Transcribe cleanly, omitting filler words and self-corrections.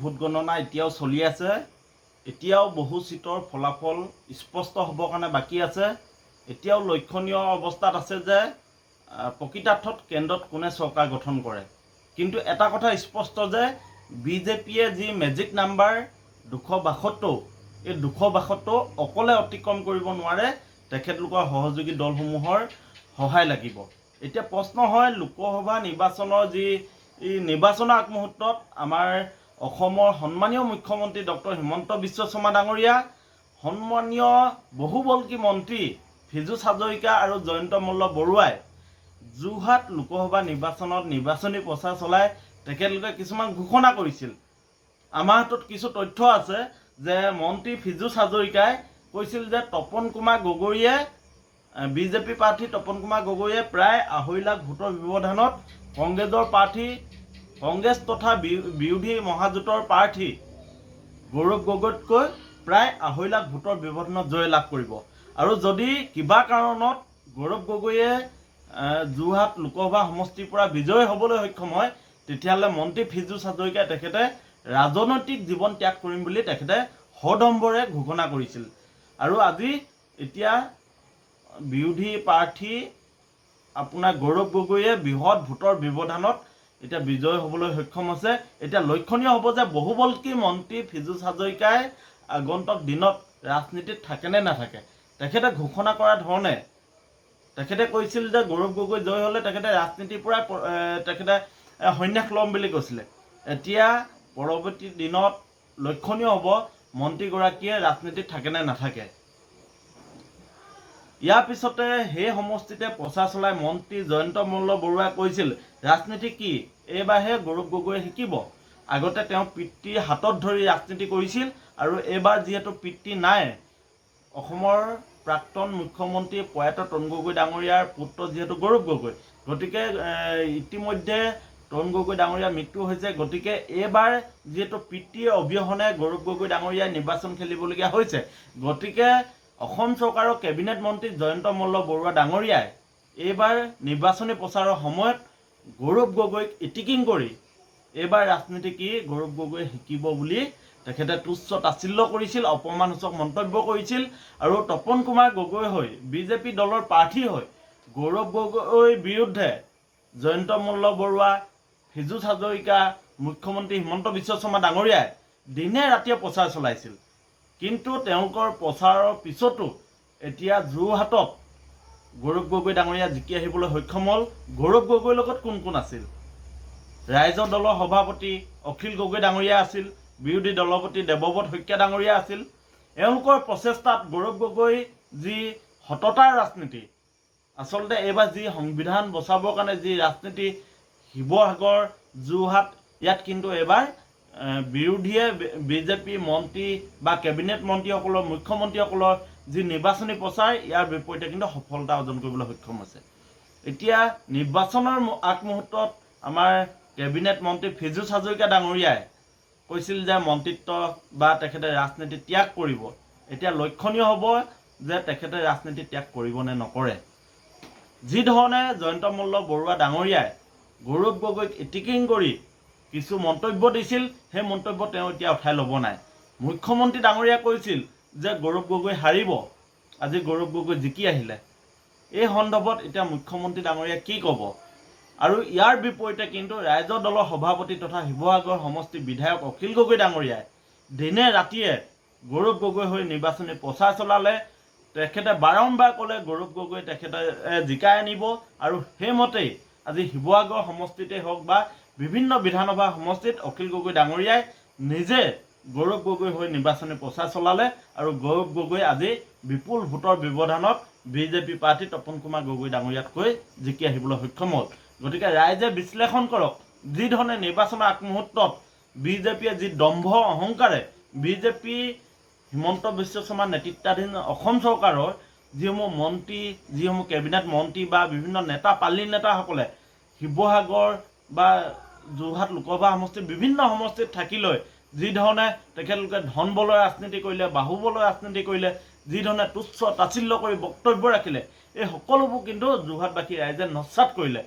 Vote গণনা এতিয়াও চলি আছে। এতিয়াও বহু সিটৰ ফলাফল স্পষ্ট হ'বৰ কাৰণে বাকী আছে। এতিয়াও লক্ষণীয় অৱস্থাত আছে যে প্ৰকৃতাৰ্থত কেন্দ্ৰত কোনে চৰকাৰ গঠন কৰে। কিন্তু এটা কথা স্পষ্ট যে বিজেপিয়ে যি মেজিক নাম্বাৰ 272, এই 272 অকলে অতিক্ৰম কৰিব নোৱাৰে। তেখেতলোকৰ সহযোগী দলসমূহৰ সহায় লাগিব। এতিয়া প্ৰশ্ন হয়, লোকসভা নিৰ্বাচনৰ যি নিৰ্বাচনৰ আগমুহূৰ্তত আমাৰ অসমৰ সন্মানীয় মুখ্যমন্ত্ৰী ডক্টৰ হিমন্ত বিশ্ব শৰ্মা ডাঙৰীয়া, সন্মানীয় বহুবল্কী মন্ত্ৰী ফিজু হাজৰিকা আৰু জয়ন্ত মল্ল বৰুৱাই যোৰহাট লোকসভা নিৰ্বাচনত নিৰ্বাচনী প্ৰচাৰ চলাই তেখেতলোকে কিছুমান ঘোষণা কৰিছিল। আমাৰ হাতত কিছু তথ্য আছে যে মন্ত্ৰী ফিজু হাজৰিকাই কৈছিল যে তপন কুমাৰ গগৈয়ে, বিজেপি প্ৰাৰ্থী তপন কুমাৰ গগৈয়ে প্ৰায় 2.5 লাখ ভোটৰ ব্যৱধানত কংগ্ৰেছৰ প্ৰাৰ্থী, কংগ্ৰেছ তথা বিৰোধী মহাজোঁটৰ প্ৰাৰ্থী গৌৰৱ গগৈতকৈ প্ৰায় 2.5 লাখ ভোটৰ ব্যৱধানত জয় লাভ কৰিব। আৰু যদি কিবা কাৰণত গৌৰৱ গগৈয়ে যোৰহাট লোকসভা সমষ্টিৰ পৰা বিজয়ী হ'বলৈ সক্ষম হয়, তেতিয়াহ'লে মন্ত্ৰী ফিজু হাজৰিকাই তেখেতে ৰাজনৈতিক জীৱন ত্যাগ কৰিম বুলি তেখেতে সদম্বৰে ঘোষণা কৰিছিল। আৰু আজি এতিয়া বিৰোধী প্ৰাৰ্থী আপোনাৰ গৌৰৱ গগৈয়ে বৃহৎ ভোটৰ ব্যৱধানত এতিয়া বিজয় হ'বলৈ সক্ষম হৈছে। এতিয়া লক্ষণীয় হ'ব যে বহুবল্কী মন্ত্ৰী ফিজু হাজৰিকাই আগন্তুক দিনত ৰাজনীতিত থাকে নে নাথাকে। তেখেতে ঘোষণা কৰা ধৰণে তেখেতে কৈছিল যে গৌৰৱ গগৈ জয় হ'লে তেখেতে ৰাজনীতিৰ পৰাই তেখেতে সন্যাস ল'ম বুলি কৈছিলে। এতিয়া পৰৱৰ্তী দিনত লক্ষণীয় হ'ব মন্ত্ৰীগৰাকীয়ে ৰাজনীতিত থাকে নে নাথাকে। ইয়াৰ পিছতে সেই সমষ্টিতে প্ৰচাৰ চলাই মন্ত্ৰী জয়ন্ত মল্ল বৰুৱাই কৈছিল, ৰাজনীতি কি এইবাৰহে গৌৰৱ গগৈয়ে শিকিব। আগতে তেওঁ পিতৃৰ হাতত ধৰি ৰাজনীতি কৰিছিল আৰু এইবাৰ যিহেতু পিতৃ নাই, অসমৰ প্ৰাক্তন মুখ্যমন্ত্ৰী প্ৰয়াত তৰুণ গগৈ ডাঙৰীয়াৰ পুত্ৰ যিহেতু গৌৰৱ গগৈ, গতিকে ইতিমধ্যে তৰুণ গগৈ ডাঙৰীয়াৰ মৃত্যু হৈছে। গতিকে এইবাৰ যিহেতু পিতৃৰ অবিহনে গৌৰৱ গগৈ ডাঙৰীয়াই নিৰ্বাচন খেলিবলগীয়া হৈছে, গতিকে অসম চৰকাৰৰ কেবিনেট মন্ত্ৰী জয়ন্ত মল্ল বৰুৱা ডাঙৰীয়াই এইবাৰ নিৰ্বাচনী প্ৰচাৰৰ সময়ত গৌৰৱ গগৈক ইটিকিং কৰি এইবাৰ ৰাজনীতি কি গৌৰৱ গগৈয়ে শিকিব বুলি তেখেতে তুচ্ছ তাচ্ছিল্য কৰিছিল, অপমানসূচক মন্তব্য কৰিছিল। আৰু তপন কুমাৰ গগৈ হৈ বিজেপি দলৰ প্ৰাৰ্থী হৈ গৌৰৱ গগৈৰ বিৰুদ্ধে জয়ন্ত মল্ল বৰুৱা, ফিজু হাজৰিকা, মুখ্যমন্ত্ৰী হিমন্ত বিশ্ব শৰ্মা ডাঙৰীয়াই দিনে ৰাতিয়ে প্ৰচাৰ চলাইছিল। কিন্তু তেওঁলোকৰ প্ৰচাৰৰ পিছতো এতিয়া যোৰহাটত গৌৰৱ গগৈ ডাঙৰীয়া জিকি আহিবলৈ সক্ষম হ'ল। গৌৰৱ গগৈৰ লগত কোন কোন আছিল? ৰাইজৰ দলৰ সভাপতি অখিল গগৈ ডাঙৰীয়া আছিল, বিৰোধী দলপতি দেৱব্ৰত শইকীয়া ডাঙৰীয়া আছিল। এওঁলোকৰ প্ৰচেষ্টাত গৌৰৱ গগৈ যি সততাৰ ৰাজনীতি, আচলতে এইবাৰ যি সংবিধান বচাবৰ কাৰণে যি ৰাজনীতি শিৱসাগৰ, যোৰহাট, ইয়াত কিন্তু এইবাৰ বিৰোধীয়ে বিজেপি মন্ত্ৰী বা কেবিনেট মন্ত্ৰীসকলৰ, মুখ্যমন্ত্ৰীসকলৰ যি নিৰ্বাচনী প্ৰচাৰ, ইয়াৰ বিপৰীতে কিন্তু সফলতা অৰ্জন কৰিবলৈ সক্ষম হৈছে। এতিয়া নিৰ্বাচনৰ আগমুহূৰ্তত আমাৰ কেবিনেট মন্ত্ৰী ফিজু হাজৰিকা ডাঙৰীয়াই কৈছিল যে মন্ত্ৰিত্ব বা তেখেতে ৰাজনীতি ত্যাগ কৰিব। এতিয়া লক্ষণীয় হ'ব যে তেখেতে ৰাজনীতি ত্যাগ কৰিব নে নকৰে। যিধৰণে জয়ন্ত মল্ল বৰুৱা ডাঙৰীয়াই গৌৰৱ গগৈক ইটিকিং কৰি কিছু মন্তব্য দিছিল, সেই মন্তব্য তেওঁ এতিয়া উঠাই ল'ব নাই। মুখ্যমন্ত্ৰী ডাঙৰীয়াই কৈছিল যে গৌৰৱ গগৈ হাৰিব, আজি গৌৰৱ গগৈ জিকি আহিলে। এই সন্দৰ্ভত এতিয়া মুখ্যমন্ত্ৰী ডাঙৰীয়াই কি ক'ব? আৰু ইয়াৰ বিপৰীতে কিন্তু ৰাইজৰ দলৰ সভাপতি তথা শিৱসাগৰ সমষ্টিৰ বিধায়ক অখিল গগৈ ডাঙৰীয়াই দিনে ৰাতিয়ে গৌৰৱ গগৈ হৈ নিৰ্বাচনী প্ৰচাৰ চলালে। তেখেতে বাৰম্বাৰ ক'লে গৌৰৱ গগৈ তেখেতে জিকাই আনিব। আৰু সেইমতেই আজি শিৱসাগৰ সমষ্টিতেই হওক বা বিভিন্ন বিধানসভা সমষ্টিত অখিল গগৈ ডাঙৰীয়াই নিজে গৌৰৱ গগৈ হৈ নিৰ্বাচনী প্ৰচাৰ চলালে। আৰু গৌৰৱ গগৈ আজি বিপুল ভোটৰ ব্যৱধানত বিজেপি প্ৰাৰ্থী তপন কুমাৰ গগৈ ডাঙৰীয়াতকৈ জিকি আহিবলৈ সক্ষম হ'ল। গতিকে ৰাইজে বিশ্লেষণ কৰক, যিধৰণে নিৰ্বাচনৰ আগমুহূৰ্তত বিজেপিয়ে যি দম্ভ অহংকাৰে বিজেপি হিমন্ত বিশ্ব শৰ্মাৰ নেতৃত্বাধীন অসম চৰকাৰৰ যিসমূহ মন্ত্ৰী, যিসমূহ কেবিনেট মন্ত্ৰী বা বিভিন্ন নেতা, পাৰ্লি নেতাসকলে শিৱসাগৰ বা যোৰহাট লোকসভা সমষ্টিৰ বিভিন্ন সমষ্টিত থাকি লৈ যিধৰণে তেখেতলোকে ধন বলৰ ৰাজনীতি কৰিলে, বাহুবলৰ ৰাজনীতি কৰিলে, যিধৰণে তুচ্ছ তাচ্ছিল্য কৰি বক্তব্য ৰাখিলে, এই সকলোবোৰ কিন্তু যোৰহাটবাসী ৰাইজে নস্যাৎ কৰিলে।